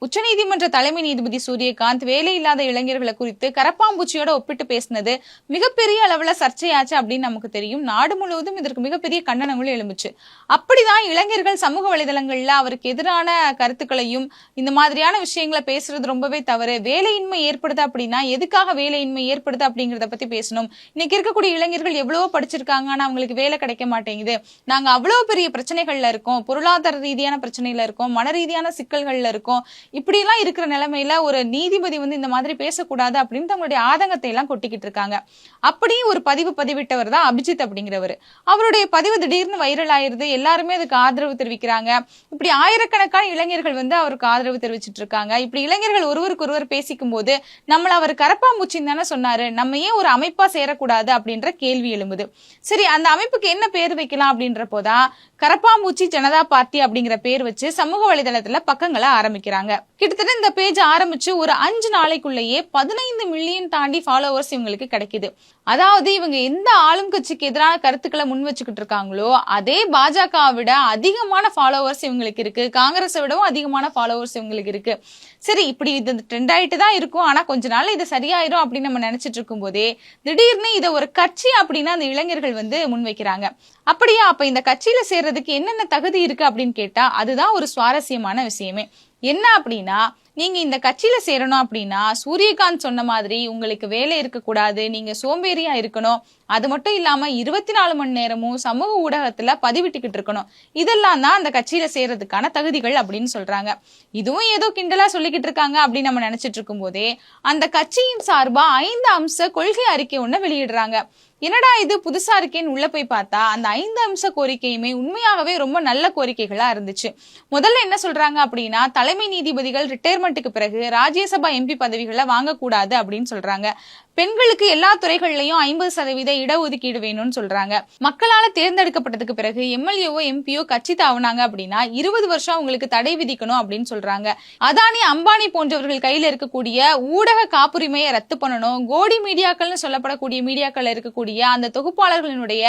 உச்சநீதிமன்ற தலைமை நீதிபதி சூரியகாந்த் வேலையில்லாத இளைஞர்களை குறித்து கரப்பாம்பூச்சியோட ஒப்பிட்டு பேசினது மிகப்பெரிய அளவுல சர்ச்சையாச்சு அப்படின்னு நமக்கு தெரியும். நாடு முழுவதும் இதற்கு மிகப்பெரிய கண்டனங்களும் எழும்புச்சு. அப்படிதான் இளைஞர்கள் சமூக வலைதளங்கள்ல அவருக்கு எதிரான கருத்துக்களையும் இந்த மாதிரியான விஷயங்களை பேசுறது ரொம்பவே தவறு, வேலையின்மை ஏற்படுது அப்படின்னா எதுக்காக வேலையின்மை ஏற்படுது அப்படிங்கறத பத்தி பேசணும். இன்னைக்கு இருக்கக்கூடிய இளைஞர்கள் எவ்வளவோ படிச்சிருக்காங்க, ஆனா அவங்களுக்கு வேலை கிடைக்க மாட்டேங்குது, நாங்க அவ்வளவு பெரிய பிரச்சனைகள்ல இருக்கோம், பொருளாதார ரீதியான பிரச்சனையில இருக்கோம், மன ரீதியான சிக்கல்கள்ல இருக்கோம், இப்படி எல்லாம் இருக்கிற நிலைமையில ஒரு நீதிபதி இந்த மாதிரி பேசக்கூடாது அப்படின்னு தங்களுடைய ஆதங்கத்தை எல்லாம் கொட்டிக்கிட்டு இருக்காங்க. அப்படி ஒரு பதிவிட்டவர் தான் அபிஜித் அப்படிங்கிறவர். அவருடைய பதிவு திடீர்னு வைரல் ஆயிருது, எல்லாருமே அதுக்கு ஆதரவு தெரிவிக்கிறாங்க. இப்படி ஆயிரக்கணக்கான இளைஞர்கள் அவருக்கு ஆதரவு தெரிவிச்சிட்டு இருக்காங்க. இப்படி இளைஞர்கள் ஒருவருக்கு ஒருவர் பேசிக்கும் போது நம்மள அவர் கரப்பாம்பூச்சின்னு தானே சொன்னாரு, நம்ம ஏன் ஒரு அமைப்பா சேரக்கூடாது அப்படின்ற கேள்வி எழும்புது. சரி, அந்த அமைப்புக்கு என்ன பேர் வைக்கலாம் அப்படின்றப்போதான் கரப்பாம்பூச்சி ஜனதா பார்ட்டி அப்படிங்கிற பேர் வச்சு சமூக வலைதளத்துல பக்கங்களை ஆரம்பிக்கிறாங்க. கிட்டத்தட்ட இந்த பேஜ் ஆரம்பிச்சு ஒரு 5 நாளைக்குள்ளேயே 15 மில்லியன் தாண்டி ஃபாலோவர்ஸ் இவங்களுக்கு கிடைக்குது. அதாவது இவங்க எந்த ஆளும் கட்சிக்கு எதிரான கருத்துக்களை முன் வச்சுக்கிட்டு இருக்காங்களோ அதே பாஜகவை விட அதிகமான ஃபாலோவர்ஸ் இவங்களுக்கு இருக்கு, காங்கிரஸை விடவும் அதிகமான ஃபாலோவர்ஸ் இவங்களுக்கு இருக்கு. சரி, இப்படி இது ட்ரெண்ட் ஆயிட்டு தான் இருக்கும், ஆனா கொஞ்ச நாள் இது சரியாயிரும் அப்படின்னு நம்ம நினைச்சிட்டு இருக்கும் போதே திடீர்னு இதை ஒரு கட்சி அப்படின்னு அந்த இளைஞர்கள் முன்வைக்கிறாங்க. அப்படியா, அப்ப இந்த கட்சியில சேர்றதுக்கு என்னென்ன தகுதி இருக்கு அப்படின்னு கேட்டா அதுதான் ஒரு சுவாரஸ்யமான விஷயமே. என்ன அப்படின்னா, நீங்க இந்த கட்சியில சேரணும் அப்படின்னா சூரியகாந்த் சொன்ன மாதிரி உங்களுக்கு வேலை இருக்கக்கூடாது, நீங்க சோம்பேறியா இருக்கணும், அது மட்டும் இல்லாம 24 மணி நேரமும் சமூக ஊடகத்துல பதிவிட்டுக்கிட்டு இருக்கணும், இதெல்லாம் தான் அந்த கட்சியில சேர்றதுக்கான தகுதிகள் அப்படின்னு சொல்றாங்க. இதுவும் ஏதோ கிண்டலா சொல்லிக்கிட்டு இருக்காங்க அப்படின்னு நம்ம நினைச்சிட்டு இருக்கும் போதே அந்த கட்சியின் சார்பா 5 அம்ச கொள்கை அறிக்கை ஒண்ணு வெளியிடுறாங்க. என்னடா இது புதுசா இருக்கேன்னு உள்ள போய் பார்த்தா அந்த 5 அம்ச கோரிக்கையுமே உண்மையாகவே ரொம்ப நல்ல கோரிக்கைகளா இருந்துச்சு. முதல்ல என்ன சொல்றாங்க அப்படின்னா, தலைமை நீதிபதிகள் ரிட்டையர்மெண்ட்டுக்கு பிறகு ராஜ்யசபா எம்பி பதவிகளை வாங்கக்கூடாது அப்படின்னு சொல்றாங்க. பெண்களுக்கு எல்லா துறைகள்லயும் 50% இடஒதுக்கீடு வேணும்னு சொல்றாங்க. மக்களால தேர்ந்தெடுக்கப்பட்டதுக்கு பிறகு எம்எல்ஏவோ எம்பியோ கட்சி தாவுனாங்க அப்படின்னா 20 வருஷம் உங்களுக்கு தடை விதிக்கணும் அப்படின்னு சொல்றாங்க. அதானி அம்பானி போன்றவர்கள் கையில இருக்கக்கூடிய ஊடக காப்புரிமையை ரத்து பண்ணணும், கோடி மீடியாக்கள்னு சொல்லப்படக்கூடிய மீடியாக்கள் இருக்கக்கூடிய அந்த தொகுப்பாளர்களினுடைய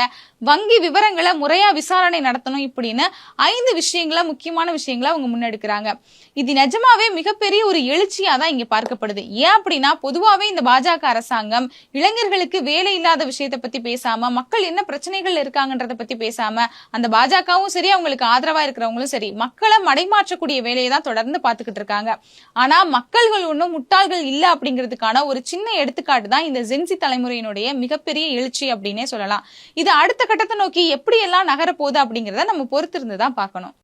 வங்கி விவரங்களை முறையா விசாரணை நடத்தணும், இப்படின்னு 5 விஷயங்கள முக்கியமான விஷயங்களை அவங்க முன்னெடுக்கிறாங்க. இது நிஜமாவே மிகப்பெரிய ஒரு எழுச்சியா தான் இங்க பார்க்கப்படுது. ஏன் அப்படின்னா, பொதுவாவே இந்த பாஜக அரசாங்கம் இளைஞர்களுக்கு வேலை இல்லாத விஷயத்தை பத்தி பேசாம, மக்கள் என்ன பிரச்சனைகள் இருக்காங்கன்றத பத்தி பேசாம, அந்த பாஜகவும் சரி அவங்களுக்கு ஆதரவா இருக்கிறவங்களும் சரி மக்களை மடைமாற்றக்கூடிய வேலையை தான் தொடர்ந்து பார்த்துக்கிட்டு இருக்காங்க. ஆனா மக்கள்கள் ஒன்றும் முட்டாள்கள் இல்ல அப்படிங்கிறதுக்கான ஒரு சின்ன எடுத்துக்காட்டு தான் இந்த ஜென்சி தலைமுறையினுடைய மிகப்பெரிய எழுச்சி அப்படின்னே சொல்லலாம். இது அடுத்த கட்டத்தை நோக்கி எப்படி எல்லாம் நகர போகுது அப்படிங்கறத நம்ம பொறுத்திருந்து தான் பார்க்கணும்.